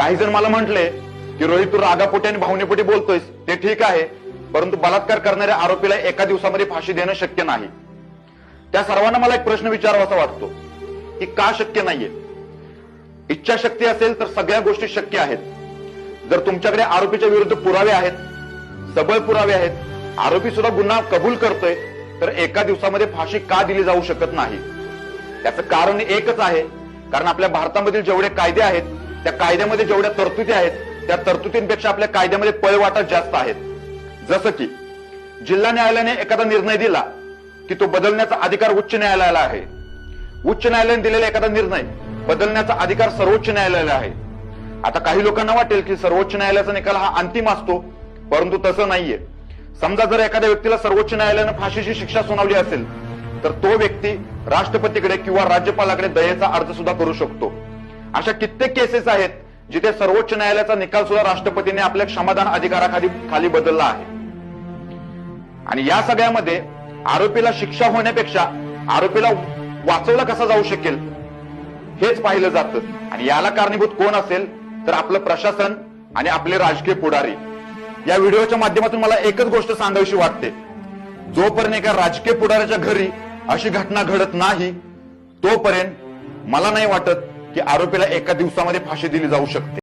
काही जण मला म्हटले की रोहित तू रागापोटी आणि भावनेपोटी बोलतोयस, ते ठीक आहे, परंतु बलात्कार करणाऱ्या आरोपीला एका दिवसामध्ये फाशी देणं शक्य नाही. त्या सर्वांना मला एक प्रश्न विचारावासा वाटतो की का शक्य नाहीये. इच्छाशक्ती असेल तर सगळ्या गोष्टी शक्य आहेत. जर तुमच्याकडे आरोपीच्या विरुद्ध पुरावे आहेत, सबळ पुरावे आहेत, आरोपी सुद्धा गुन्हा कबूल करतोय, तर एका दिवसामध्ये फाशी का दिली जाऊ शकत नाही. त्याचं कारण एकच आहे, कारण आपल्या भारतामधील जेवढे कायदे आहेत त्या कायद्यामध्ये जेवढ्या तरतुदी आहेत त्या तरतुदींपेक्षा आपल्या कायद्यामध्ये पळवाटा जास्त आहेत. जसं की जिल्हा न्यायालयाने एखादा निर्णय दिला की तो बदलण्याचा अधिकार उच्च न्यायालयाला आहे. उच्च न्यायालयाने दिलेला एखादा निर्णय बदलण्याचा अधिकार सर्वोच्च न्यायालयाला आहे. आता काही लोकांना वाटेल की सर्वोच्च न्यायालयाचा निकाल हा अंतिम असतो, परंतु तसं नाहीये. समजा जर एखाद्या व्यक्तीला सर्वोच्च न्यायालयाने फाशीची शिक्षा सुनावली असेल तर तो व्यक्ती राष्ट्रपतीकडे किंवा राज्यपालाकडे दयेचा अर्ज सुद्धा करू शकतो. अशा कित्येक केसेस आहेत जिथे सर्वोच्च न्यायालयाचा निकाल सुद्धा राष्ट्रपतीने आपल्या क्षमादान अधिकाराखाली बदलला आहे. आणि या सगळ्यामध्ये आरोपीला शिक्षा होण्यापेक्षा आरोपीला वाचवला कसा जाऊ शकेल हेच पाहिलं जातं. आणि याला कारणीभूत कोण असेल तर आपलं प्रशासन आणि आपले राजकीय पुढारी. या व्हिडिओच्या माध्यमातून मला एकच गोष्ट सांगावीशी वाटते, जोपर्यंत एका राजकीय पुढाऱ्याच्या घरी अशी घटना घडत नाही तोपर्यंत मला नाही वाटत की आरोपीला एका दिवसामध्ये फाशी दिली जाऊ शकते.